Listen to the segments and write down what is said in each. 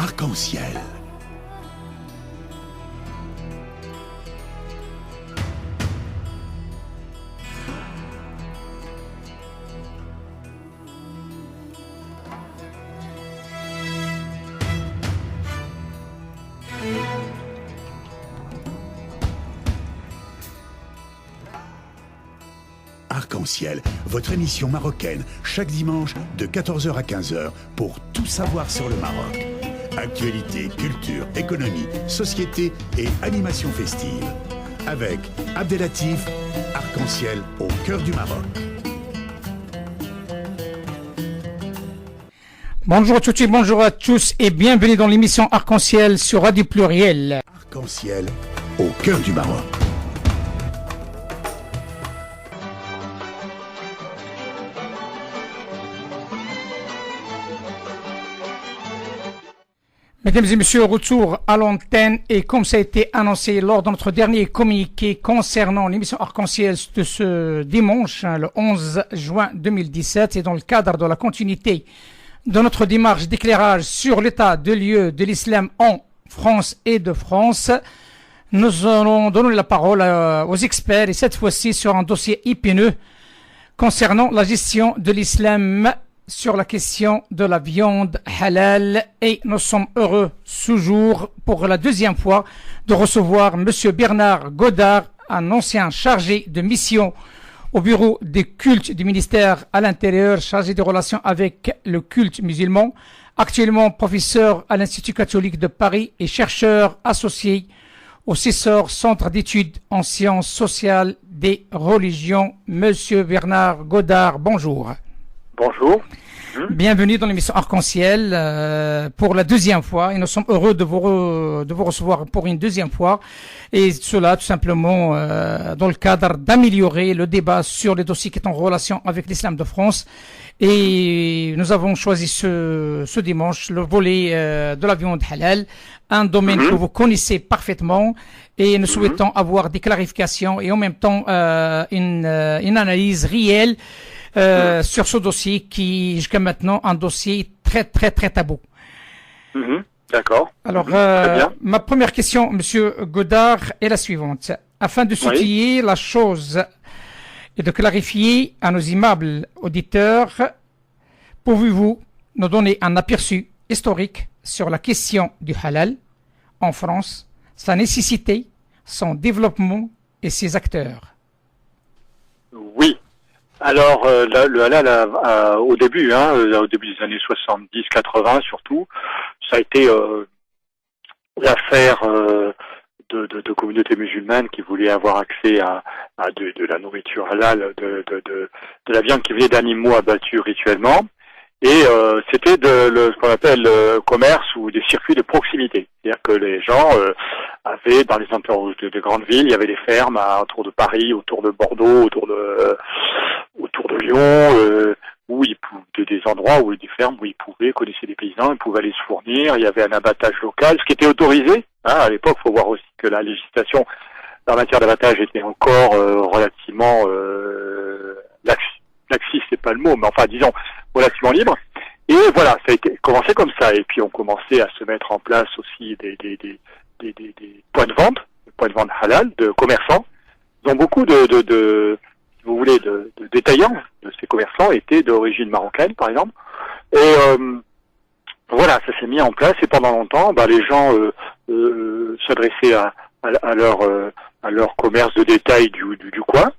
Arc-en-ciel. Arc-en-ciel, votre émission marocaine, chaque dimanche de 14h à 15h pour tout savoir sur le Maroc. Actualité, culture, économie, société et animation festive. Avec Abdelatif, Arc-en-ciel au cœur du Maroc. Bonjour à toutes et bonjour à tous et bienvenue dans l'émission Arc-en-ciel sur Radio Pluriel. Arc-en-ciel au cœur du Maroc. Mesdames et messieurs, retour à l'antenne et comme ça a été annoncé lors de notre dernier communiqué concernant l'émission Arc-en-ciel de ce dimanche, le 11 juin 2017, et dans le cadre de la continuité de notre démarche d'éclairage sur l'état de lieu de l'islam en France et de France, nous allons donner la parole aux experts et cette fois-ci sur un dossier épineux concernant la gestion de l'islam sur la question de la viande halal et nous sommes heureux ce jour pour la deuxième fois de recevoir Monsieur Bernard Godard, un ancien chargé de mission au bureau des cultes du ministère à l'intérieur, chargé des relations avec le culte musulman, actuellement professeur à l'Institut catholique de Paris et chercheur associé au CESOR, Centre d'études en sciences sociales des religions. Monsieur Bernard Godard, bonjour. Bonjour. Bienvenue dans l'émission Arc-en-ciel pour la deuxième fois et nous sommes heureux de vous recevoir pour une deuxième fois et cela tout simplement dans le cadre d'améliorer le débat sur les dossiers qui sont en relation avec l'islam de France et nous avons choisi ce dimanche le volet de la viande halal, un domaine que vous connaissez parfaitement et nous souhaitons avoir des clarifications et en même temps une analyse réelle sur ce dossier qui, jusqu'à maintenant, un dossier très tabou. D'accord. Alors, ma première question, Monsieur Godard, est la suivante. Afin de soutenir la chose et de clarifier à nos aimables auditeurs, pouvez-vous nous donner un aperçu historique sur la question du halal en France, sa nécessité, son développement et ses acteurs? Oui. Alors, le halal, au début des années 70-80 surtout, ça a été l'affaire de communautés musulmanes qui voulaient avoir accès à de la nourriture halal, de la viande qui venait d'animaux abattus rituellement. Et c'était ce qu'on appelle le commerce ou des circuits de proximité. C'est-à-dire que les gens avaient, dans les entours de grandes villes, il y avait des fermes autour de Paris, autour de Bordeaux, autour de Lyon, où des endroits où des fermes où ils connaissaient des paysans, ils pouvaient aller se fournir. Il y avait un abattage local, ce qui était autorisé. À l'époque, il faut voir aussi que la législation en matière d'abattage était encore relativement laxiste, c'est pas le mot, mais enfin disons relativement libre. Et voilà, ça a été commencé comme ça. Et puis on commençait à se mettre en place aussi des points de vente halal, de commerçants. Donc beaucoup de si vous voulez, de détaillants de ces commerçants étaient d'origine marocaine, par exemple. Et voilà, ça s'est mis en place. Et pendant longtemps, les gens s'adressaient à leur commerce de détail du coin.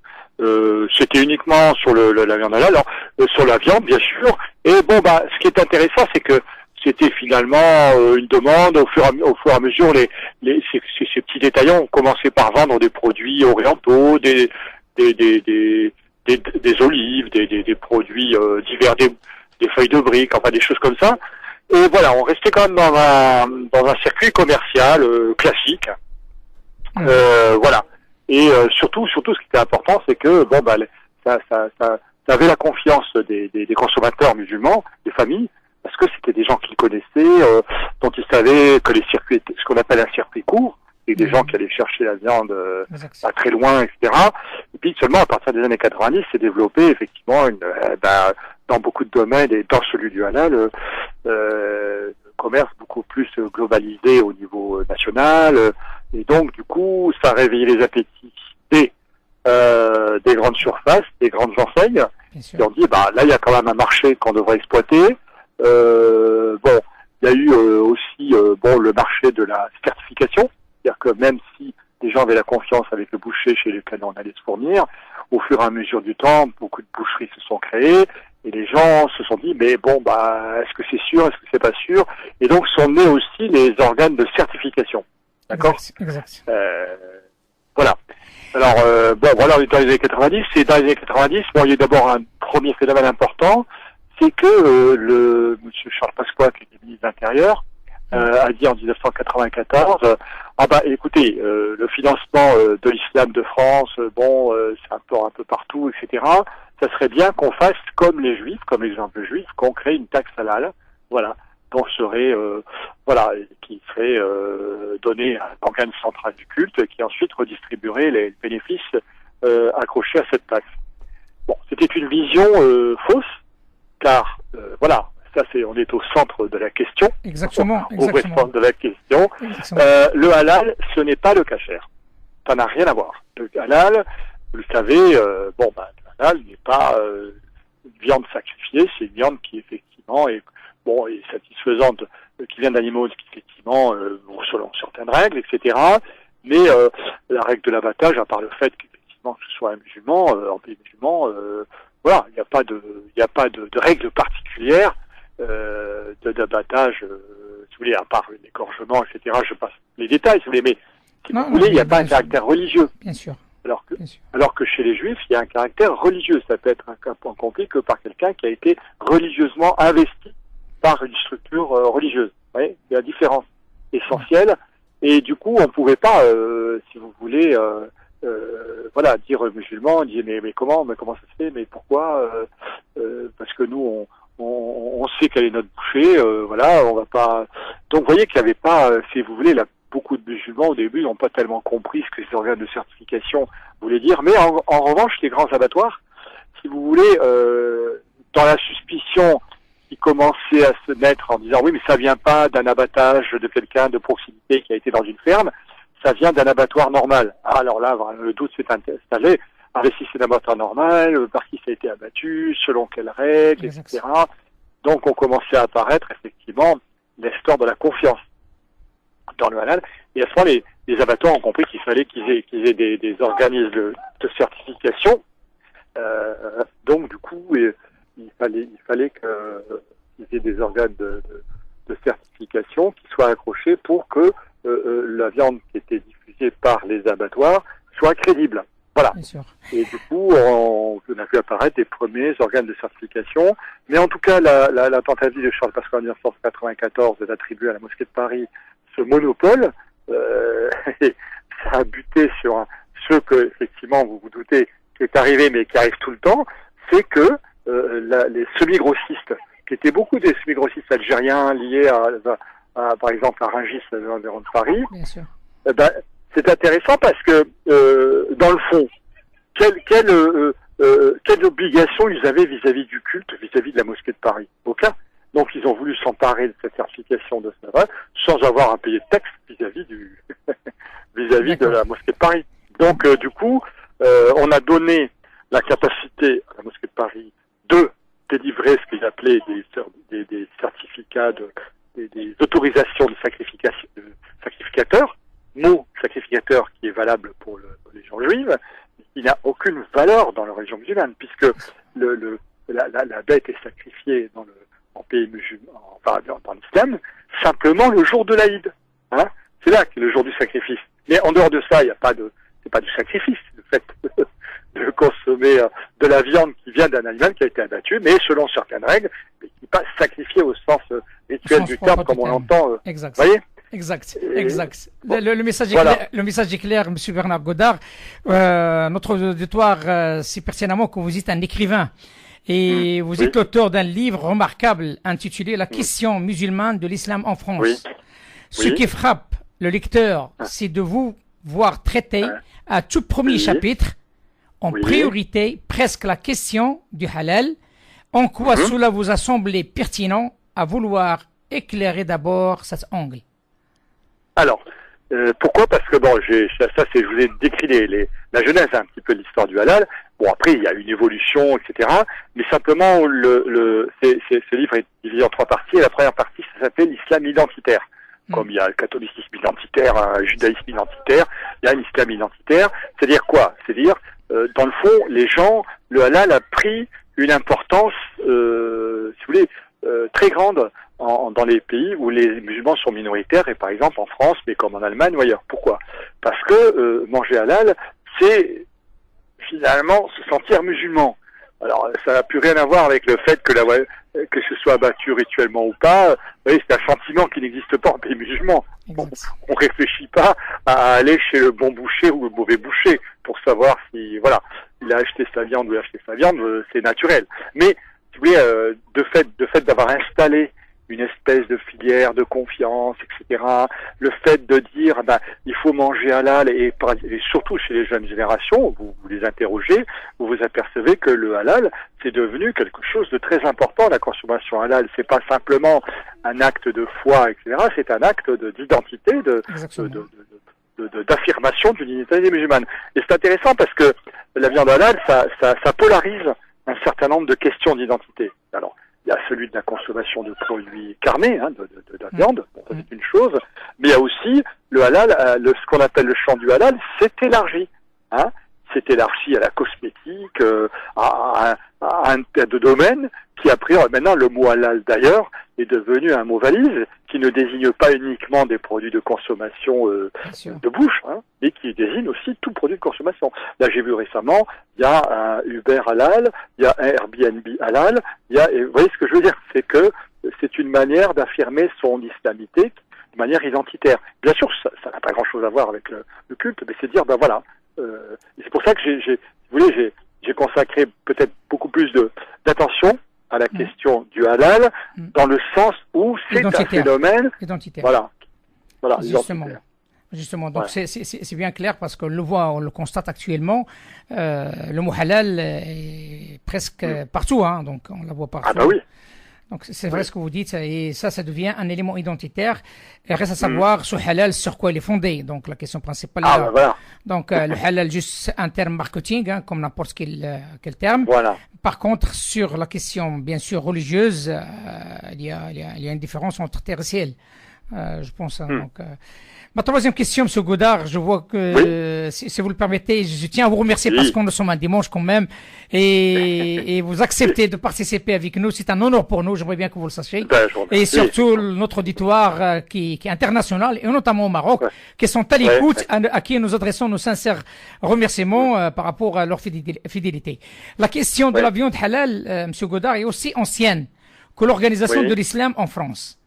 C'était uniquement sur la viande halal, alors sur la viande bien sûr. Et ce qui est intéressant, c'est que c'était finalement une demande au fur et à mesure. Ces petits détaillants ont commencé par vendre des produits orientaux, des olives, des produits divers, des feuilles de briques, enfin des choses comme ça. Et voilà, on restait quand même dans un circuit commercial classique. Voilà. Et surtout, ce qui était important, c'est que ça avait la confiance des consommateurs musulmans, des familles, parce que c'était des gens qu'ils connaissaient, dont ils savaient que les circuits, ce qu'on appelle un circuit court, et des gens qui allaient chercher la viande pas très loin, etc. Et puis seulement à partir des années 90, s'est développé effectivement dans beaucoup de domaines et dans celui du halal, commerce beaucoup plus globalisé au niveau national, et donc du coup, ça a réveillé les appétits des grandes surfaces, des grandes enseignes, qui ont dit, bah là, il y a quand même un marché qu'on devrait exploiter. Bon, il y a eu aussi le marché de la certification, c'est-à-dire que même si les gens avaient la confiance avec le boucher chez lequel on allait se fournir, au fur et à mesure du temps, beaucoup de boucheries se sont créées, et les gens se sont dit, mais bon, bah, est-ce que c'est sûr, est-ce que c'est pas sûr? Et donc sont nés aussi les organes de certification. D'accord? Exact. Voilà. Alors, voilà, on est dans les années 90. Et dans les années 90, il y a eu d'abord un premier phénomène important, c'est que monsieur Charles Pasqua, qui était ministre de l'Intérieur, a dit en 1994, écoutez, le financement de l'islam de France, c'est un peu partout, etc. Ça serait bien qu'on fasse comme les Juifs, comme l'exemple juif, qu'on crée une taxe halal, voilà, dont serait, qui serait donnée à l'organe central du culte, qui ensuite redistribuerait les bénéfices accrochés à cette taxe. Bon, c'était une vision fausse, car on est au centre de la question. Exactement. Au vrai centre de la question. Le halal, ce n'est pas le kasher. Ça n'a rien à voir. Le halal, vous le savez, le halal n'est pas une viande sacrifiée, c'est une viande qui effectivement est satisfaisante, qui vient d'animaux qui effectivement selon certaines règles, etc. Mais la règle de l'abattage, à part le fait qu'effectivement que ce soit un musulman, en pays musulman, il n'y a pas de règle particulière d'abattage, si vous voulez, à part l'égorgement, etc. Je passe les détails, si vous voulez, mais il n'y a pas un caractère religieux. Bien sûr. Alors que chez les Juifs, il y a un caractère religieux. Ça peut être un cas accompli que par quelqu'un qui a été religieusement investi par une structure religieuse. Vous voyez, il y a une différence essentielle. Et du coup, on ne pouvait pas, si vous voulez, dire aux musulmans, dire mais comment ça se fait, mais pourquoi parce que nous on sait quel est notre boucher, on va pas. Donc vous voyez qu'il n'y avait pas, si vous voulez, beaucoup de musulmans au début n'ont pas tellement compris ce que ces organes de certification voulaient dire. Mais en revanche, les grands abattoirs, si vous voulez, dans la suspicion qui commençait à se mettre en disant oui, mais ça vient pas d'un abattage de quelqu'un de proximité qui a été dans une ferme, ça vient d'un abattoir normal. Alors là, le doute s'est installé. Si c'est un abattoir normal, par qui ça a été abattu, selon quelles règles, etc. Donc on commençait à apparaître effectivement l'histoire de la confiance dans le halal. Et à ce moment, les abattoirs ont compris qu'il fallait qu'ils aient des organismes de certification. Donc du coup, il fallait qu'ils aient des organes de certification qui soient accrochés pour que la viande qui était diffusée par les abattoirs soit crédible. Voilà. Et du coup, on a vu apparaître des premiers organes de certification. Mais en tout cas, la tentative de Charles Pasqua en 1994 d'attribuer à la mosquée de Paris ce monopole, ça a buté sur ce que, effectivement, vous vous doutez, qui est arrivé, mais qui arrive tout le temps, c'est que les semi-grossistes, qui étaient beaucoup des semi-grossistes algériens liés à par exemple, à Rungis, à l'environ de Paris, c'est intéressant parce que, dans le fond, quelle obligation ils avaient vis-à-vis du culte, vis-à-vis de la mosquée de Paris? Aucun. Donc ils ont voulu s'emparer de cette certification de ce sans avoir à payer de taxes vis-à-vis de la mosquée de Paris. Donc du coup, on a donné la capacité à la mosquée de Paris de délivrer ce qu'ils appelaient des certificats des autorisations de sacrificateurs, mot sacrificateur qui est valable pour les gens juifs, il n'a aucune valeur dans la religion musulmane, puisque la bête est sacrifiée en pays musulman, dans l'islam, simplement le jour de l'Aïd. Hein, c'est là que le jour du sacrifice. Mais en dehors de ça, c'est pas du sacrifice, le fait de consommer de la viande qui vient d'un animal qui a été abattu, mais selon certaines règles, mais qui n'est pas sacrifié au sens rituel du terme, comme on l'entend. Exact. Voyez. Exact. Le message est clair, Monsieur Bernard Godard. Notre auditoire sait pertinemment que vous êtes un écrivain et vous êtes l'auteur d'un livre remarquable intitulé La question musulmane de l'islam en France. Ce qui frappe le lecteur, c'est de vous voir traiter à tout premier chapitre, en priorité, presque la question du halal. En quoi cela vous a semblé pertinent à vouloir éclairer d'abord cet angle. Alors, pourquoi? Parce que bon, je vous ai décrit la genèse un petit peu de l'histoire du halal. Bon, après, il y a une évolution, etc. Mais simplement, ce livre est divisé en 3 parties. Et la première partie, ça s'appelle l'islam identitaire. Comme il y a le catholicisme identitaire, un judaïsme identitaire, il y a un islam identitaire. C'est-à-dire quoi? C'est-à-dire, dans le fond, le halal a pris une importance, si vous voulez, très grande dans les pays où les musulmans sont minoritaires, et par exemple en France, mais comme en Allemagne ou ailleurs. Pourquoi? Parce que manger halal, c'est finalement se sentir musulman. Alors, ça n'a plus rien à voir avec le fait que ce soit abattu rituellement ou pas. Vous voyez, c'est un sentiment qui n'existe pas en pays musulman. On réfléchit pas à aller chez le bon boucher ou le mauvais boucher pour savoir si, voilà, il a acheté sa viande ou il a acheté sa viande, c'est naturel. Mais, si vous voulez, de fait d'avoir installé une espèce de filière de confiance, etc. Le fait de dire, il faut manger halal, et surtout chez les jeunes générations, vous les interrogez, vous vous apercevez que le halal, c'est devenu quelque chose de très important. La consommation halal, c'est pas simplement un acte de foi, etc. C'est un acte d'identité, d'affirmation d'une identité musulmane. Et c'est intéressant parce que la viande halal, ça polarise un certain nombre de questions d'identité. Alors, il y a celui de la consommation de produits carnés, de la viande, ça c'est une chose, mais il y a aussi le halal, ce qu'on appelle le champ du halal, c'est élargi. C'est élargi à la cosmétique, à un tas de domaines qui a pris, maintenant le mot halal d'ailleurs est devenu un mot valise qui ne désigne pas uniquement des produits de consommation de bouche, mais qui désigne aussi tout produit de consommation. Là j'ai vu récemment, il y a un Uber halal, il y a un Airbnb halal, et vous voyez ce que je veux dire, c'est que c'est une manière d'affirmer son islamité de manière identitaire. Bien sûr, ça n'a pas grand-chose à voir avec le culte, mais c'est dire, voilà, et c'est pour ça que j'ai consacré peut-être beaucoup plus d'attention à la question du halal, dans le sens où c'est un phénomène identitaire. Voilà, Justement, donc c'est bien clair parce qu'on on le constate actuellement, le mot halal est presque partout, donc on la voit partout. Ah bah oui. Donc c'est vrai ce que vous dites, et ça devient un élément identitaire. Il reste à savoir ce halal sur quoi il est fondé. Donc la question principale est là. Voilà. Donc le halal juste un terme marketing, comme n'importe quel terme. Voilà. Par contre, sur la question bien sûr religieuse, il y a une différence entre terre et ciel. Je pense. Donc, ma troisième question, M. Godard, je vois que, si vous le permettez, je tiens à vous remercier parce qu'on nous sommes un dimanche quand même, et vous acceptez de participer avec nous. C'est un honneur pour nous, j'aimerais bien que vous le sachiez. Et surtout, notre auditoire qui est international, et notamment au Maroc, qui sont à l'écoute, à qui nous adressons nos sincères remerciements par rapport à leur fidélité. La question de la viande halal, M. Godard, est aussi ancienne que l'organisation de l'islam en France,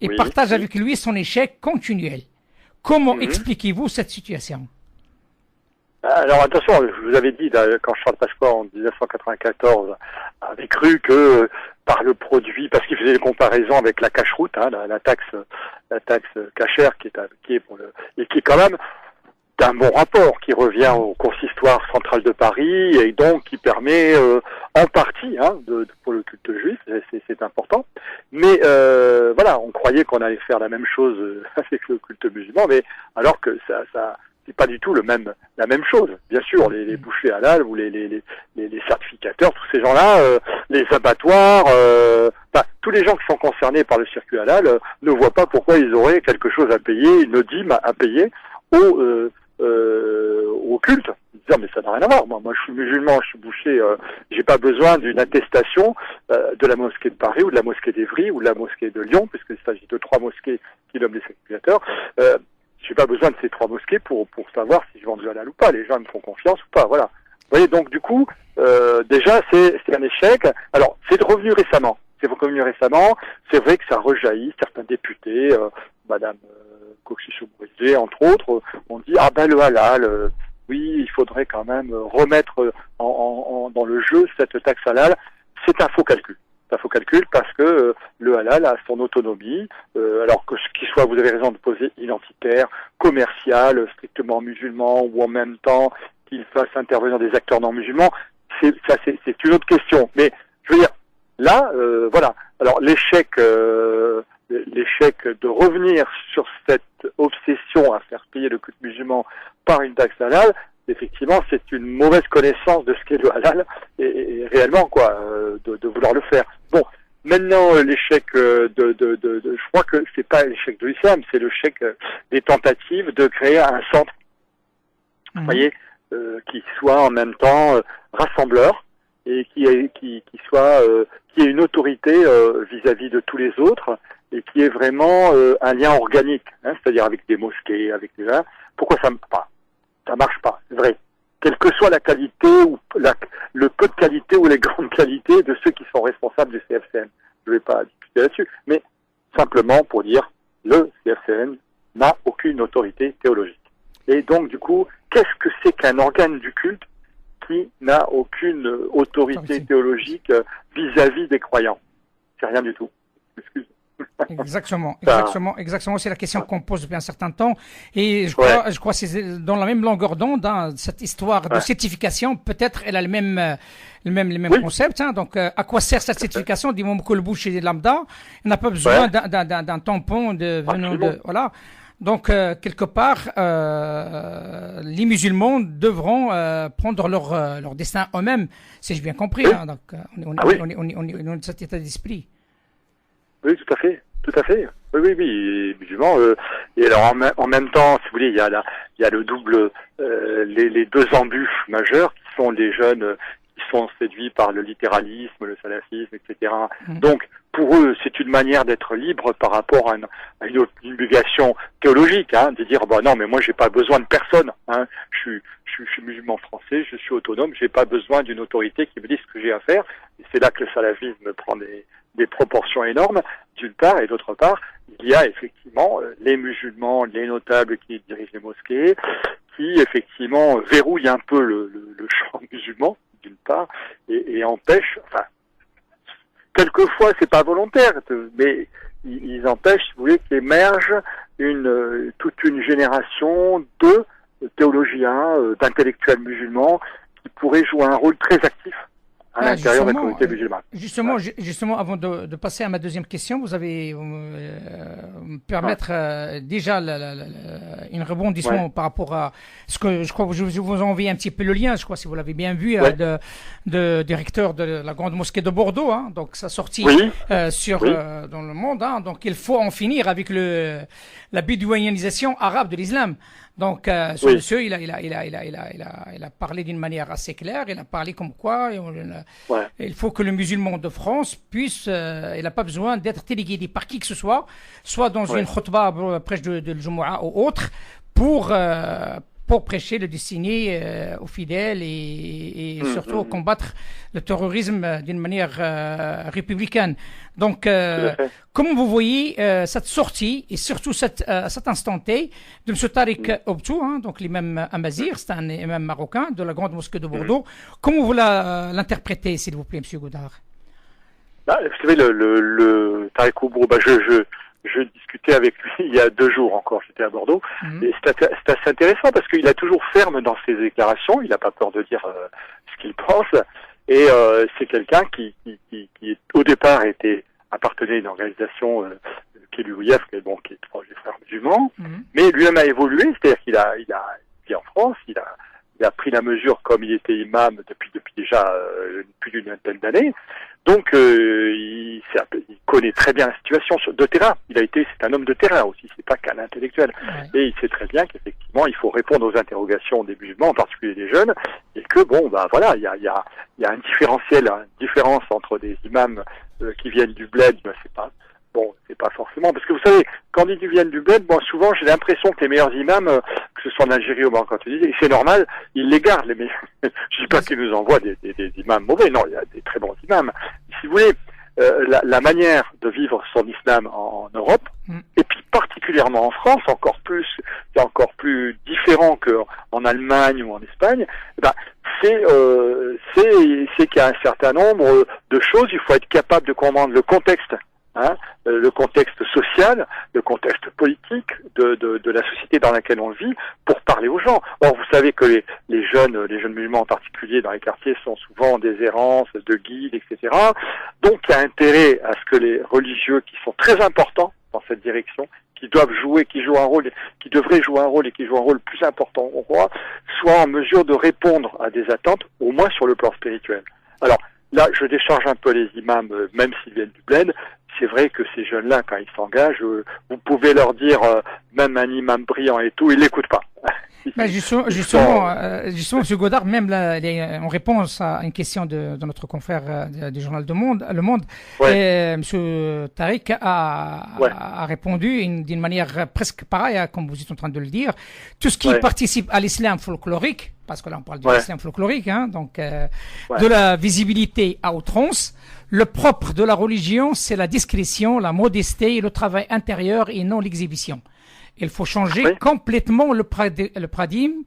et partage avec lui son échec continuel. Comment expliquez-vous cette situation? Alors attention, je vous avais dit, quand Charles Pasqua en 1994 avait cru que par le produit, parce qu'il faisait des comparaisons avec la cache-route, la taxe cachère qui est quand même d'un bon rapport, qui revient au consistoire central de Paris et donc qui permet en partie pour le culte juif, c'est important. Mais voilà, on croyait qu'on allait faire la même chose avec le culte musulman, mais alors que ça c'est pas du tout la même chose. Bien sûr, les bouchers halal ou les certificateurs, tous ces gens-là, les abattoirs, tous les gens qui sont concernés par le circuit halal ne voient pas pourquoi ils auraient quelque chose à payer, une dîme à payer au culte, disant mais ça n'a rien à voir. Moi je suis musulman, je suis boucher, j'ai pas besoin d'une attestation de la mosquée de Paris ou de la mosquée d'Evry ou de la mosquée de Lyon, puisqu'il s'agit de 3 mosquées qui nomment les sacrificateurs. J'ai pas besoin de ces 3 mosquées pour savoir si je vends du halal ou pas. Les gens me font confiance ou pas. Voilà. Vous voyez, donc du coup, déjà c'est un échec. Alors c'est revenu récemment. C'est vrai que ça rejaillit. Certains députés, Madame Cauchy-Chaubrigé, entre autres, on dit le halal, oui, il faudrait quand même remettre dans le jeu cette taxe halal. C'est un faux calcul. C'est un faux calcul parce que le halal a son autonomie, alors que ce qui soit, vous avez raison de poser, identitaire, commercial, strictement musulman, ou en même temps qu'il fasse intervenir des acteurs non musulmans, c'est une autre question. Mais je veux dire, là, voilà. Alors l'échec l'échec de revenir sur cette obsession à faire payer le culte musulman par une taxe halal, effectivement, c'est une mauvaise connaissance de ce qu'est le halal et réellement quoi, de vouloir le faire. Bon, maintenant l'échec je crois que c'est pas l'échec de l'islam, c'est l'échec des tentatives de créer un centre, vous voyez, qui soit en même temps rassembleur et qui ait une autorité vis-à-vis de tous les autres et qui ait vraiment un lien organique, hein, c'est-à-dire avec des mosquées, avec des gens. Pourquoi ça marche pas, c'est vrai. Quelle que soit la qualité ou le peu de qualité ou les grandes qualités de ceux qui sont responsables du CFCN. Je ne vais pas discuter là-dessus, mais simplement pour dire le CFCN n'a aucune autorité théologique. Et donc du coup, qu'est-ce que c'est qu'un organe du culte qui n'a aucune autorité théologique vis-à-vis des croyants? C'est rien du tout. Excuse. Exactement. C'est la question qu'on pose depuis un certain temps. Et je crois que c'est dans la même longueur d'onde, hein, cette histoire de certification. Peut-être elle a le même concept. Hein. Donc, à quoi sert cette certification? Du moment que le boucher est lambda, il n'a pas besoin d'un tampon voilà. Donc, quelque part, les musulmans devront prendre leur destin eux-mêmes, si j'ai bien compris. Hein. Donc, on est dans cet état d'esprit. Oui, tout à fait. Oui, les musulmans. Et alors en même temps, si vous voulez, il y a le double, les deux embûches majeures qui sont les jeunes qui sont séduits par le littéralisme, le salafisme, etc. Donc pour eux, c'est une manière d'être libre par rapport à une obligation théologique, hein, de dire non, mais moi j'ai pas besoin de personne. Hein, je suis musulman français, je suis autonome, j'ai pas besoin d'une autorité qui me dise ce que j'ai à faire. Et c'est là que le salafisme prend des proportions énormes, d'une part, et d'autre part, il y a effectivement les musulmans, les notables qui dirigent les mosquées, qui effectivement verrouillent un peu le champ musulman, d'une part, et empêchent, enfin, quelquefois c'est pas volontaire, mais ils empêchent, si vous voulez, qu'émerge toute une génération de théologiens, d'intellectuels musulmans qui pourraient jouer un rôle très actif à l'intérieur de la communauté musulmane. Justement, avant de passer à ma deuxième question, vous avez me permettre déjà un rebondissement par rapport à ce que je crois que je vous ai envoyé un petit peu le lien, je crois si vous l'avez bien vu, de directeur de la grande mosquée de Bordeaux, hein, donc ça sortit dans le monde, hein, donc il faut en finir avec la bédouinisation arabe de l'islam. Donc, ce monsieur, il a parlé d'une manière assez claire. Il a parlé comme quoi il faut que le musulman de France puisse, il n'a pas besoin d'être téléguidé par qui que ce soit dans une khutba, prêche de Jumu'ah ou autre, pour prêcher le destiné aux fidèles et surtout combattre le terrorisme d'une manière républicaine. Donc, comment vous voyez cette sortie et surtout cet instant T de M. Tariq Obtou, hein, donc l'imam Amazir, c'est un imam marocain de la grande mosquée de Bordeaux. Comment vous l'interprétez, s'il vous plaît, M. Godard? Vous savez, le Tariq Obtou, je discutais avec lui il y a 2 jours encore, j'étais à Bordeaux, et c'est assez intéressant parce qu'il est toujours ferme dans ses déclarations, il n'a pas peur de dire ce qu'il pense, et c'est quelqu'un qui au départ appartenait à une organisation qui est l'UIF, qui est proche des frères musulmans, mais lui-même a évolué, c'est-à-dire qu'il a vit en France, il a pris la mesure comme il était imam depuis déjà plus d'une vingtaine d'années. Donc il connaît très bien la situation de terrain. C'est un homme de terrain aussi, c'est pas qu'un intellectuel. Ouais. Et il sait très bien qu'effectivement il faut répondre aux interrogations des musulmans, en particulier des jeunes, et que il y a une différence entre des imams qui viennent du bled, c'est pas forcément, parce que vous savez, quand ils viennent du bled, souvent j'ai l'impression que les meilleurs imams, que ce soit en Algérie ou au Maroc, et c'est normal, ils les gardent, les meilleurs. Je dis pas qu'ils nous envoient des imams mauvais, non, il y a des très bons imams. Si vous voulez, la manière de vivre son islam en Europe, et puis particulièrement en France, c'est encore plus différent qu'en Allemagne ou en Espagne, c'est qu'il y a un certain nombre de choses, il faut être capable de comprendre le contexte. Le contexte social, le contexte politique de la société dans laquelle on vit, pour parler aux gens. Or, vous savez que les jeunes musulmans en particulier dans les quartiers sont souvent des errances, de guides, etc. Donc, il y a intérêt à ce que les religieux, qui sont très importants dans cette direction, qui doivent jouer, qui devraient jouer un rôle et qui jouent un rôle plus important au roi, soient en mesure de répondre à des attentes, au moins sur le plan spirituel. Alors, là, je décharge un peu les imams, même s'ils viennent du bled. C'est vrai que ces jeunes-là, quand ils s'engagent, vous pouvez leur dire, même un imam brillant et tout, ils l'écoutent pas. Ben justement, M. Godard, même là, en réponse à une question de notre confrère du journal Le Monde, M. Tariq a répondu d'une manière presque pareille, comme vous êtes en train de le dire. Tout ce qui participe à l'islam folklorique, parce que là on parle de l'islam folklorique, donc de la visibilité à outrance, le propre de la religion, c'est la discrétion, la modestie et le travail intérieur et non l'exhibition. Il faut changer complètement le paradigme.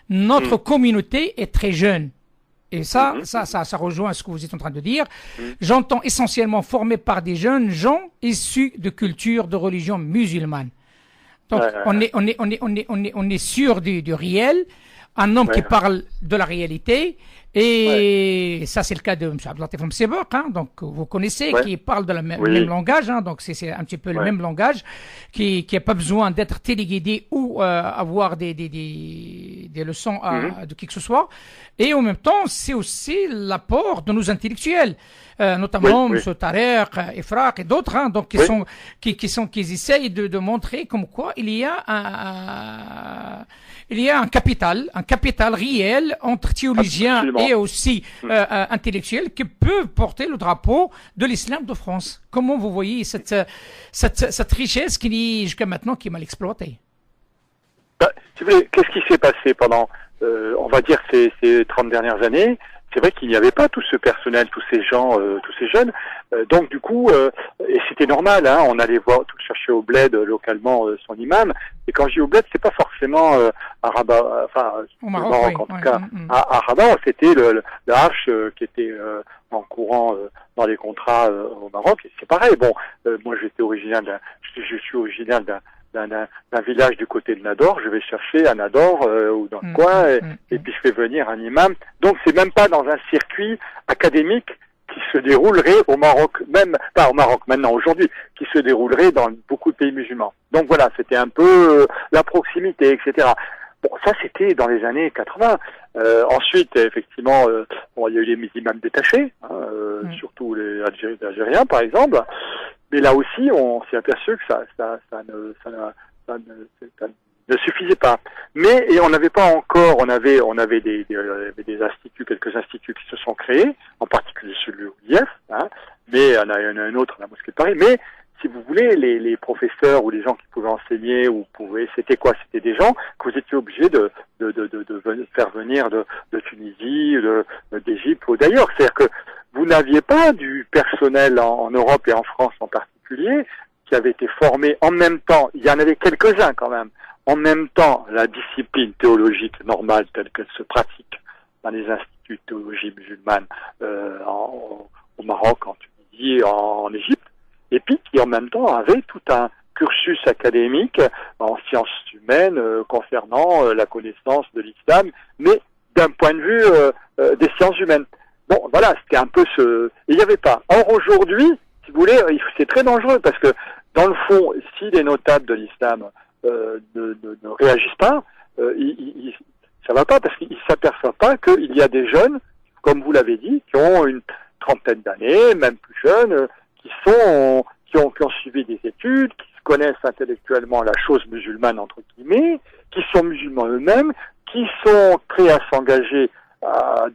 Notre communauté est très jeune. Et ça rejoint ce que vous êtes en train de dire. J'entends essentiellement formé par des jeunes gens issus de cultures de religion musulmane. Donc, on est sûr du réel. Un homme qui parle de la réalité. Et ça, c'est le cas de M. Abdelatif Msebok, donc vous connaissez, qui parle de le même langage, donc c'est un petit peu le même langage, qui n'a pas besoin d'être téléguidé ou avoir des leçons de qui que ce soit. Et en même temps, c'est aussi l'apport de nos intellectuels, notamment M. Tariq, Ifraq et d'autres, donc qui essayent de montrer comme quoi il y a un capital réel entre théologiens et aussi intellectuels qui peuvent porter le drapeau de l'islam de France. Comment vous voyez cette richesse qui jusqu'à maintenant qui est mal exploitée? Si vous voulez, qu'est-ce qui s'est passé pendant, on va dire, ces 30 dernières années? C'est vrai qu'il n'y avait pas tout ce personnel, tous ces gens, tous ces jeunes. Donc du coup, et c'était normal, on allait voir, tout chercher au bled localement son imam. Et quand je dis au bled, c'est pas forcément à Rabat, enfin au Maroc, en tout cas. À Rabat, c'était le H qui était en courant dans les contrats au Maroc. Et c'est pareil. Bon, moi je suis originaire d'un village du côté de Nador, je vais chercher à Nador ou dans le coin et puis je fais venir un imam. Donc c'est même pas dans un circuit académique qui se déroulerait au Maroc, même pas au Maroc maintenant aujourd'hui, qui se déroulerait dans beaucoup de pays musulmans. Donc voilà, c'était un peu la proximité, etc. Bon, ça c'était dans les années 80. Ensuite, effectivement, il y a eu les imams détachés, surtout les Algériens par exemple. Mais là aussi, on s'est aperçu que ça ne suffisait pas. Mais et on n'avait pas encore, on avait des instituts, quelques instituts qui se sont créés, en particulier celui de l'IF, mais il y en a un autre à la mosquée de Paris. Mais si vous voulez, les professeurs ou les gens qui pouvaient enseigner c'était quoi? C'était des gens que vous étiez obligés de faire venir de Tunisie, d'Égypte ou d'ailleurs. C'est-à-dire que vous n'aviez pas du personnel en Europe et en France en particulier qui avait été formé en même temps. Il y en avait quelques-uns quand même. En même temps, la discipline théologique normale telle qu'elle se pratique dans les instituts de théologie musulmane au Maroc, en Tunisie, en Égypte, et puis qui en même temps avait tout un cursus académique en sciences humaines concernant la connaissance de l'islam, mais d'un point de vue des sciences humaines. Bon, voilà, c'était un peu il n'y avait pas. Or, aujourd'hui, si vous voulez, c'est très dangereux parce que, dans le fond, si les notables de l'islam ne réagissent pas, ça va pas parce qu'ils s'aperçoivent pas qu'il y a des jeunes, comme vous l'avez dit, qui ont une trentaine d'années, même plus jeunes, qui ont suivi des études, qui connaissent intellectuellement la chose musulmane, entre guillemets, qui sont musulmans eux-mêmes, qui sont prêts à s'engager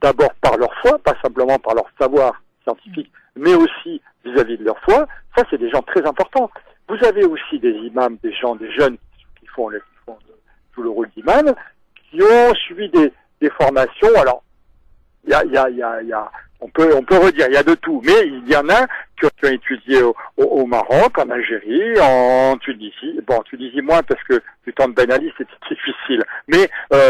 d'abord par leur foi, pas simplement par leur savoir scientifique, mais aussi vis-à-vis de leur foi. Ça, c'est des gens très importants. Vous avez aussi des imams, des jeunes qui font tout le rôle d'imam, qui ont suivi des formations. Alors, on peut redire, il y a de tout, mais il y en a qui ont étudié au Maroc, en Algérie, en Tunisie. Bon, en Tunisie moins parce que du temps de Ben Ali c'était difficile, mais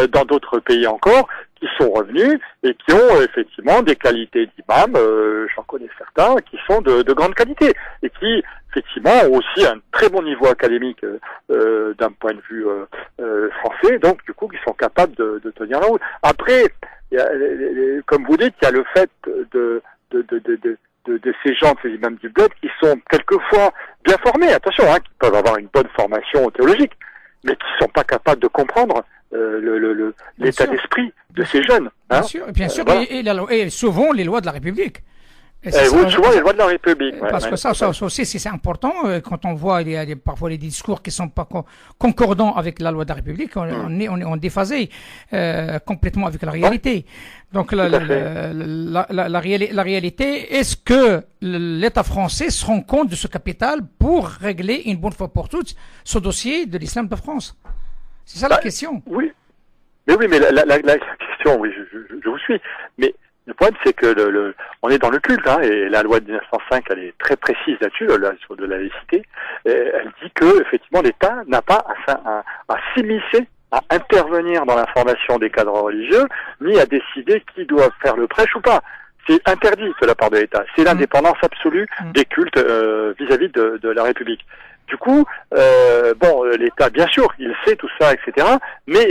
dans d'autres pays encore, qui sont revenus et qui ont effectivement des qualités d'imam, j'en connais certains, qui sont de grande qualité et qui effectivement ont aussi un très bon niveau académique d'un point de vue français, donc du coup qui sont capables de tenir la route. Après, comme vous dites, il y a le fait de ces gens, de ces imams du bled, qui sont quelquefois bien formés, attention, qui peuvent avoir une bonne formation théologique, mais qui sont pas capables de comprendre l'état d'esprit de ces jeunes. Bien sûr, voilà. Et souvent les lois de la République. Souvent les lois de la République. Parce que ça aussi, c'est important. Quand on voit, il y a parfois des discours qui sont pas concordants avec la loi de la République, on est déphasé complètement avec la réalité. Donc la réalité, est-ce que l'État français se rend compte de ce capital pour régler une bonne fois pour toutes ce dossier de l'islam de France? C'est ça la question. Oui, mais la question, oui, je vous suis. Mais le problème, c'est que on est dans le culte, et la loi de 1905, elle est très précise là-dessus, sur de la laïcité. Elle dit que, effectivement, l'État n'a pas à s'immiscer, à intervenir dans la formation des cadres religieux, ni à décider qui doit faire le prêche ou pas. C'est interdit de la part de l'État. C'est l'indépendance absolue des cultes vis-à-vis de la République. Du coup, l'État, bien sûr, il sait tout ça, etc., mais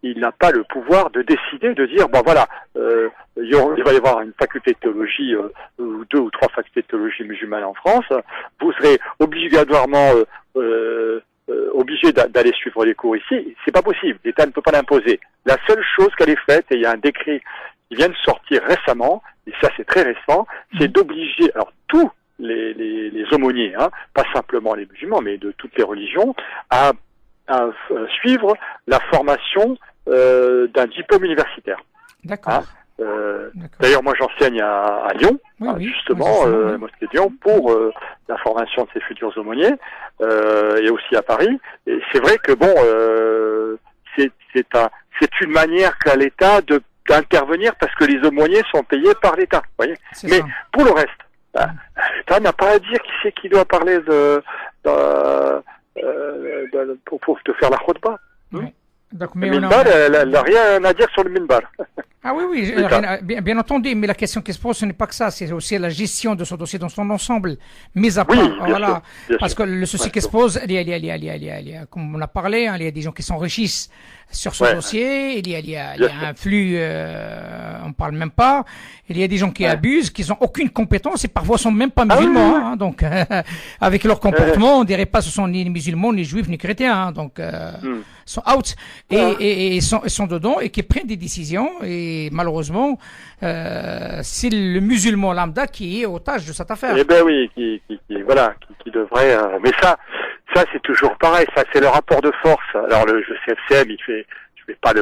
il n'a pas le pouvoir de décider, de dire, il va y avoir une faculté de théologie, ou 2 ou 3 facultés de théologie musulmane en France, vous serez obligatoirement obligé d'aller suivre les cours ici. C'est pas possible, l'État ne peut pas l'imposer. La seule chose qu'elle ait faite, et il y a un décret qui vient de sortir récemment, et ça c'est très récent, c'est d'obliger, alors tous les aumôniers, pas simplement les musulmans, mais de toutes les religions, à suivre la formation d'un diplôme universitaire. D'accord. D'ailleurs, moi j'enseigne à Lyon, justement, mosquée de Lyon, pour la formation de ces futurs aumôniers, et aussi à Paris. Et c'est vrai que c'est une manière qu'a l'État d'intervenir parce que les aumôniers sont payés par l'État. Voyez. Mais pour le reste, l'État n'a pas à dire qui c'est qui doit parler pour te faire la khutba. Donc, le minbar, elle n'a rien à dire sur le minbar. Ah oui, bien entendu, mais la question qui se pose, ce n'est pas que ça, c'est aussi la gestion de ce dossier dans son ensemble, mis à part, voilà, parce que le souci qui se pose, il y a, comme on a parlé, il y a des gens qui s'enrichissent sur ce dossier, il y a un flux, on parle même pas, il y a des gens qui abusent, qui n'ont aucune compétence et parfois sont même pas musulmans, donc avec leur comportement, on dirait pas ce sont ni musulmans, ni juifs, ni chrétiens, donc sont out et sont dedans et qui prennent des décisions et malheureusement c'est le musulman lambda qui est otage de cette affaire. Eh ben oui, qui devrait. Mais ça c'est toujours pareil. Ça c'est le rapport de force. Alors le CFCM, je vais pas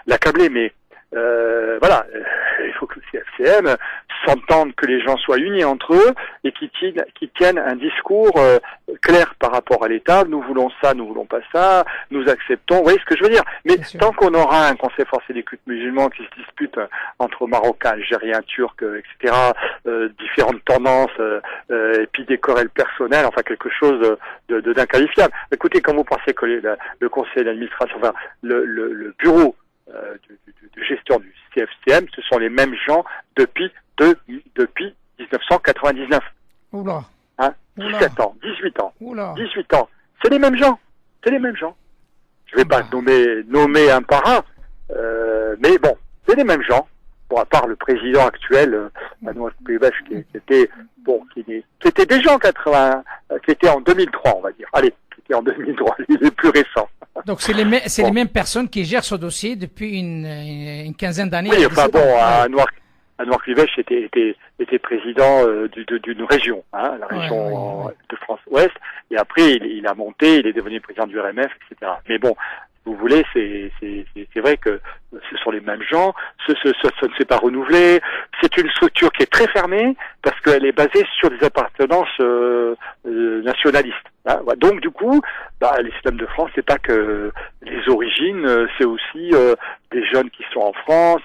l'accabler, mais il faut que le CFCM s'entende, que les gens soient unis entre eux et qui tiennent un discours clair par rapport à l'État. Nous voulons ça, nous voulons pas ça, nous acceptons. Vous voyez ce que je veux dire? Mais tant qu'on aura un conseil français des cultes musulmans qui se dispute entre Marocains, Algériens, Turcs, etc., différentes tendances, et puis des querelles personnelles, enfin quelque chose d'inqualifiable. Écoutez, quand vous pensez que le conseil d'administration, enfin le bureau de gestion du CFCM, ce sont les mêmes gens depuis 1999. Oula. 17 ans, 18 ans. Oula. 18 ans. C'est les mêmes gens. Je vais pas nommer un par un, mais bon, c'est les mêmes gens. Bon, à part le président actuel, Anouar Kouibach, qui était déjà en 80, qui était en 2003, on va dire. Allez, qui était en 2003, il est plus récent. Donc c'est les mêmes personnes qui gèrent ce dossier depuis une quinzaine d'années. Oui, enfin bon, Anouar Kouibach était président d'une région, la région de France-Ouest, et après il a monté, il est devenu président du RMF, etc. Mais bon, vous voulez, c'est vrai que ce sont les mêmes gens, ça ne s'est pas renouvelé, c'est une structure qui est très fermée parce qu'elle est basée sur des appartenances nationalistes. Donc du coup, l'islam de France, c'est pas que les origines, c'est aussi des jeunes qui sont en France,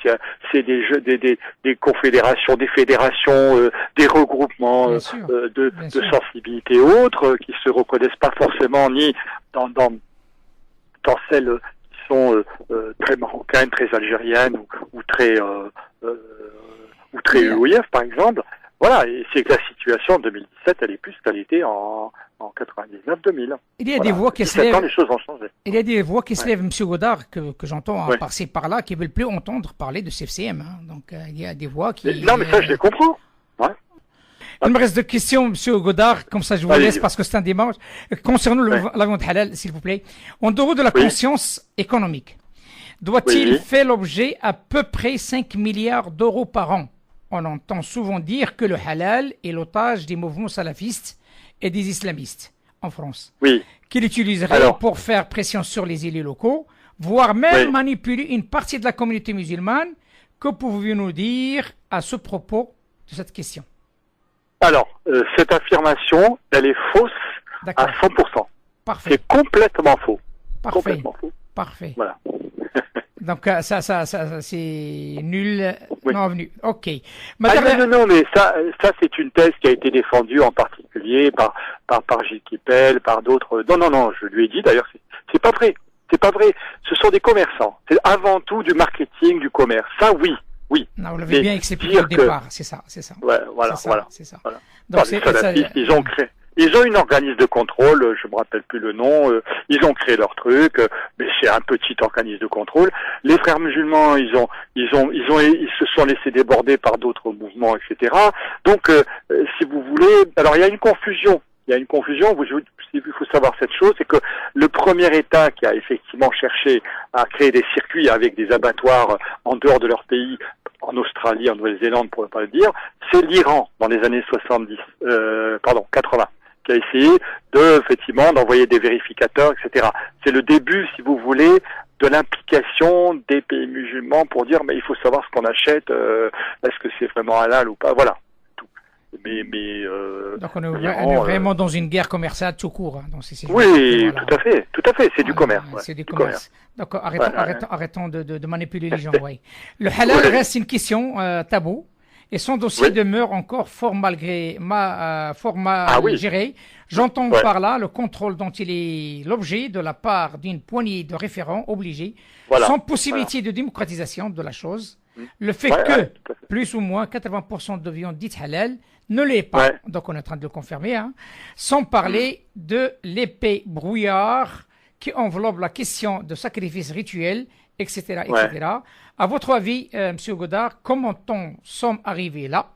c'est des confédérations, des fédérations, des regroupements de sensibilités autres qui se reconnaissent pas forcément ni dans celles qui sont très marocaines, très algériennes ou très UOIF par exemple. Voilà, et c'est que la situation en 2017, elle est plus qu'elle était en 99-2000. Il y a des voix qui se lèvent. Les choses ont changé. Il y a des voix qui se lèvent, M. Godard, que j'entends par-ci par-là, qui veulent plus entendre parler de CFCM. Donc il y a des voix qui. Non, mais ça, je les comprends. Il me reste deux questions, Monsieur Godard, comme ça je vous laisse parce que c'est un dimanche. Concernant la viande halal, s'il vous plaît, en dehors de la conscience économique, doit-il faire l'objet à peu près 5 milliards d'euros par an? On entend souvent dire que le halal est l'otage des mouvements salafistes et des islamistes en France, qu'il utiliserait pour faire pression sur les élus locaux, voire même manipuler une partie de la communauté musulmane. Que pouvez-vous nous dire à ce propos de cette question? Alors, cette affirmation, elle est fausse à 100%. Parfait. C'est complètement faux. Parfait. Complètement faux. Parfait. Voilà. Donc, ça c'est nul. Non, venu. OK. Non, mais ça, c'est une thèse qui a été défendue en particulier par Gilles Kepel, par d'autres. Non, je lui ai dit, d'ailleurs, c'est pas vrai. C'est pas vrai. Ce sont des commerçants. C'est avant tout du marketing, du commerce. Ça, oui. Non, vous l'avez bien expliqué au départ. C'est ça. Ouais, voilà. C'est ça. Donc, les salafistes, ils ont une organisme de contrôle, je me rappelle plus le nom, ils ont créé leur truc, mais c'est un petit organisme de contrôle. Les frères musulmans, ils se sont laissés déborder par d'autres mouvements, etc. Donc, si vous voulez, alors il y a une confusion. Il faut savoir cette chose, c'est que le premier État qui a effectivement cherché à créer des circuits avec des abattoirs en dehors de leur pays, en Australie, en Nouvelle-Zélande, pour ne pas le dire, c'est l'Iran, dans les années 80, qui a essayé effectivement, d'envoyer des vérificateurs, etc. C'est le début, si vous voulez, de l'implication des pays musulmans pour dire, mais il faut savoir ce qu'on achète, est-ce que c'est vraiment halal ou pas, voilà. Donc on est vraiment dans une guerre commerciale tout court. Hein. Donc, tout à fait, c'est du commerce. C'est du commerce. Donc arrêtons de manipuler les gens. Le halal reste une question tabou et son dossier demeure encore fort mal géré. J'entends par là le contrôle dont il est l'objet de la part d'une poignée de référents obligés, sans possibilité de démocratisation de la chose. Le fait que plus ou moins 80% de viande dite halal ne l'est pas, donc on est en train de le confirmer, sans parler de l'épais brouillard qui enveloppe la question de sacrifice rituel, etc. À votre avis, M. Godard, comment sommes arrivés là?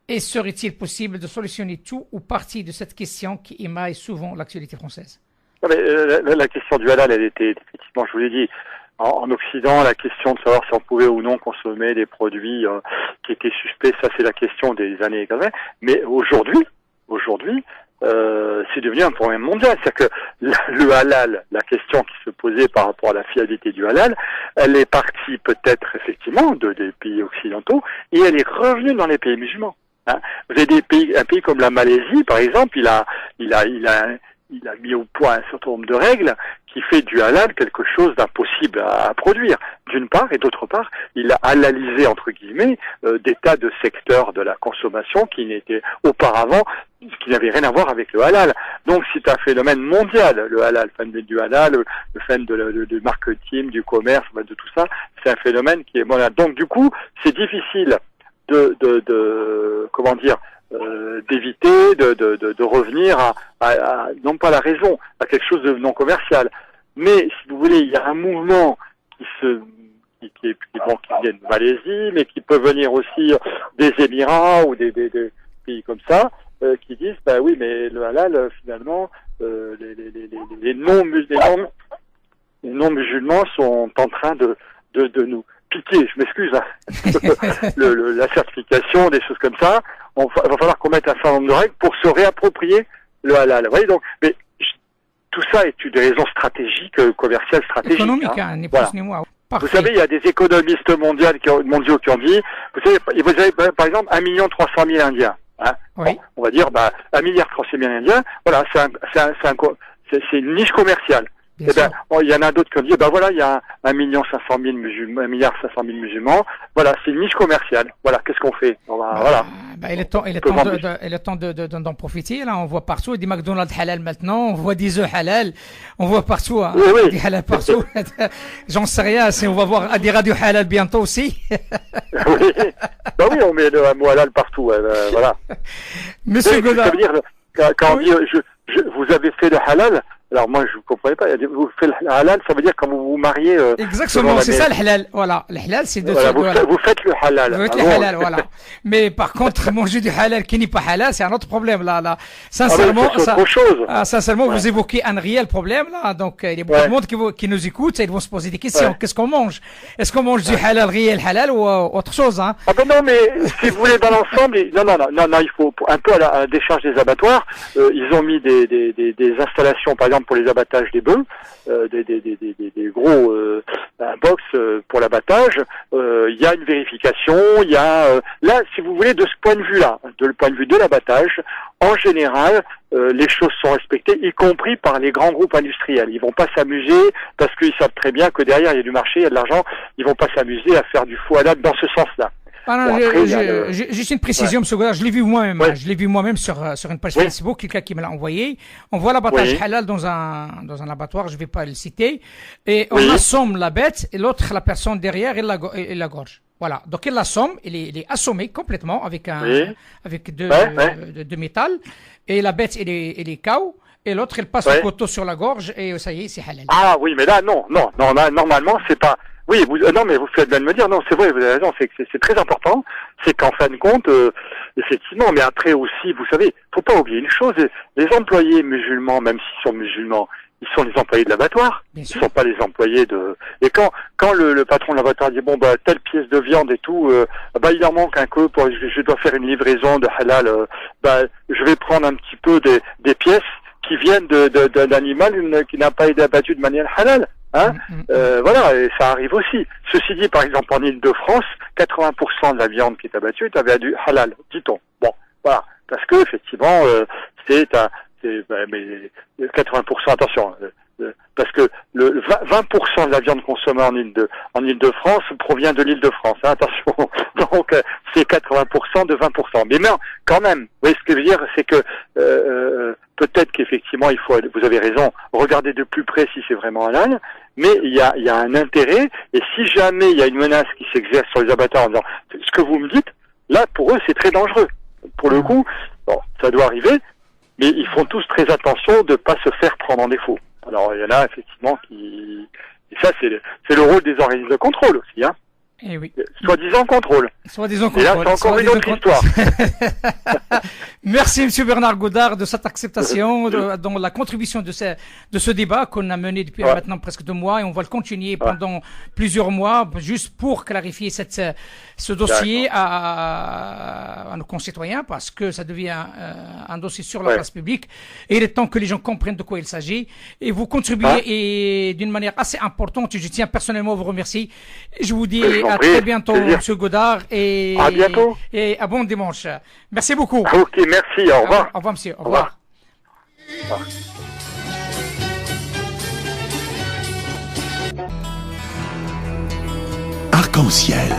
Et serait-il possible de solutionner tout ou partie de cette question qui émaille souvent l'actualité française? La question du halal, elle était effectivement, je vous l'ai dit, en Occident, la question de savoir si on pouvait ou non consommer des produits qui étaient suspects, ça c'est la question des années 80. Mais aujourd'hui, c'est devenu un problème mondial. C'est-à-dire que le halal, la question qui se posait par rapport à la fiabilité du halal, elle est partie peut-être effectivement des pays occidentaux et elle est revenue dans les pays musulmans. Vous avez un pays comme la Malaisie, par exemple, il a mis au point un certain nombre de règles qui fait du halal quelque chose d'impossible à produire, d'une part, et d'autre part, il a halalisé, entre guillemets, des tas de secteurs de la consommation qui n'étaient auparavant, qui n'avaient rien à voir avec le halal. Donc c'est un phénomène mondial, le halal, le phénomène du halal, le phénomène du marketing, du commerce, de tout ça, c'est un phénomène qui est mondial. Donc du coup, c'est difficile d'éviter de revenir à non pas la raison, à quelque chose de non commercial. Mais si vous voulez, il y a un mouvement qui vient de Malaisie, mais qui peut venir aussi des Émirats ou des pays comme ça, qui disent oui, mais le halal finalement, les non musulmans sont en train de nous piquer, je m'excuse, la certification, des choses comme ça. Il va falloir qu'on mette un certain nombre de règles pour se réapproprier le halal. Vous voyez, donc, mais tout ça est une raison stratégique, commerciale stratégique. Économique, ni plus ni moins. Vous savez, il y a des économistes mondiaux qui ont dit, vous avez par exemple 1,3 million Indiens. Oui. On va dire 1,3 milliard Indiens. Voilà, c'est une niche commerciale. Il y en a d'autres qui ont dit, il y a 1,5 million musulmans, 1,5 milliard musulmans. Voilà, c'est une niche commerciale. Voilà, qu'est-ce qu'on fait? Voilà. Il est temps d'en profiter. Là, on voit partout des McDonald's halal maintenant, on voit des œufs halal, on voit partout, des halal partout. J'en sais rien, on va voir des radios halal bientôt aussi. Oui, on met le mot halal partout. Voilà. Monsieur Godard. Ça veut dire, quand on dit, vous avez fait le halal, Alors moi, je ne comprenais pas. Vous faites le halal, ça veut dire quand vous vous mariez. Exactement, c'est ça le halal. Voilà, le halal, c'est de voilà, voilà. Vous faites le halal. Vous faites le halal, voilà. Mais par contre, manger du halal qui n'est pas halal, c'est un autre problème là. Sincèrement, c'est autre chose. Sincèrement, vous évoquez un réel problème là. Donc, il y a beaucoup de monde qui nous écoute, et ils vont se poser des questions. Qu'est-ce qu'on mange? Est-ce qu'on mange du halal réel halal ou autre chose, hein? Ah ben non, mais si vous voulez dans l'ensemble, non, il faut un peu à la décharge des abattoirs. Ils ont mis des installations, par exemple pour les abattages des bœufs, des gros box pour l'abattage. Il y a une vérification, il y a là, si vous voulez, de ce point de vue-là, le point de vue de l'abattage, en général, les choses sont respectées, y compris par les grands groupes industriels. Ils vont pas s'amuser parce qu'ils savent très bien que derrière il y a du marché, il y a de l'argent. Ils vont pas s'amuser à faire du faux halal dans ce sens-là. Juste une précision, M. Godard, je l'ai vu moi-même. Je l'ai vu moi-même sur une page Facebook, quelqu'un qui me l'a envoyé. On voit l'abattage halal dans un abattoir, je vais pas le citer, et on assomme la bête et l'autre, la personne derrière, il la gorge. Voilà. Donc il l'assomme, il est assommé complètement avec de métal, et la bête, elle est KO. Et l'autre, il passe le couteau sur la gorge et ça y est, c'est halal. Ah oui, mais là, non, là, normalement, c'est pas. Oui, non, mais vous faites bien de me dire, non, c'est vrai, vous avez raison, c'est très important, c'est qu'en fin de compte, effectivement, mais après aussi, vous savez, faut pas oublier une chose, les employés musulmans, même s'ils sont musulmans, ils sont les employés de l'abattoir, ils sont pas les employés de. Et quand le patron de l'abattoir dit bon bah telle pièce de viande et tout, il en manque un peu, je dois faire une livraison de halal, je vais prendre un petit peu des pièces qui viennent d'un animal qui n'a pas été abattu de manière halal. Hein, voilà, et ça arrive aussi. Ceci dit, par exemple, en Île-de-France, 80% de la viande qui est abattue est abattue halal, dit-on. Bon, voilà, parce que effectivement, mais 80%, attention, parce que le 20% de la viande consommée en Île-de-France provient de l'Île-de-France. Hein, attention, donc c'est 80% de 20%. Mais non, quand même, vous voyez ce que je veux dire, c'est que peut-être qu'effectivement, vous avez raison, regarder de plus près si c'est vraiment halal, mais il y a un intérêt, et si jamais il y a une menace qui s'exerce sur les abattoirs en disant ce que vous me dites, là, pour eux, c'est très dangereux. Pour le coup, bon, ça doit arriver, mais ils font tous très attention de ne pas se faire prendre en défaut. Alors, il y en a effectivement qui... Et ça, c'est le rôle des organismes de contrôle aussi, hein. Eh oui. Soi-disant contrôle. Soi-disant contrôle. Et là, c'est encore une autre histoire. Merci, M. Bernard Godard, de cette acceptation, dans la contribution de ce débat qu'on a mené depuis maintenant presque 2 mois, et on va le continuer pendant plusieurs mois, juste pour clarifier ce dossier à nos concitoyens, parce que ça devient un dossier sur la place publique, et il est temps que les gens comprennent de quoi il s'agit. Et vous contribuez et d'une manière assez importante, je tiens personnellement à vous remercier. Je vous dis à très bientôt, M. Godard, et à bientôt. Et à bon dimanche. Merci beaucoup. Ok, merci, au revoir. Au revoir, monsieur. Au revoir. Au revoir. Arc-en-ciel.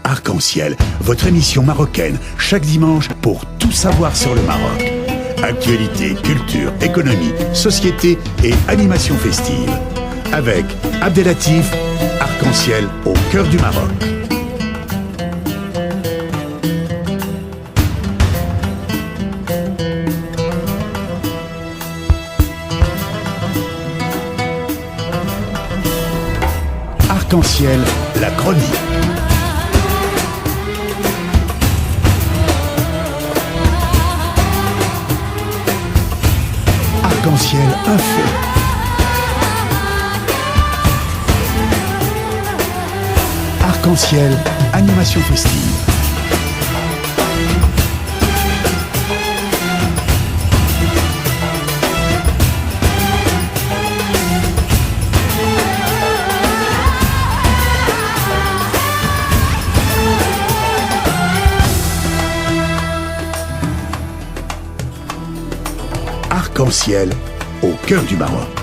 Arc-en-ciel, votre émission marocaine, chaque dimanche pour tout savoir sur le Maroc. Actualité, culture, économie, société et animation festive. Avec Abdelatif, Arc-en-ciel au cœur du Maroc. Arc-en-ciel, la chronique. Arc-en-ciel, un fait. Arc-en-ciel, animation festive. Arc-en-ciel, au cœur du Maroc.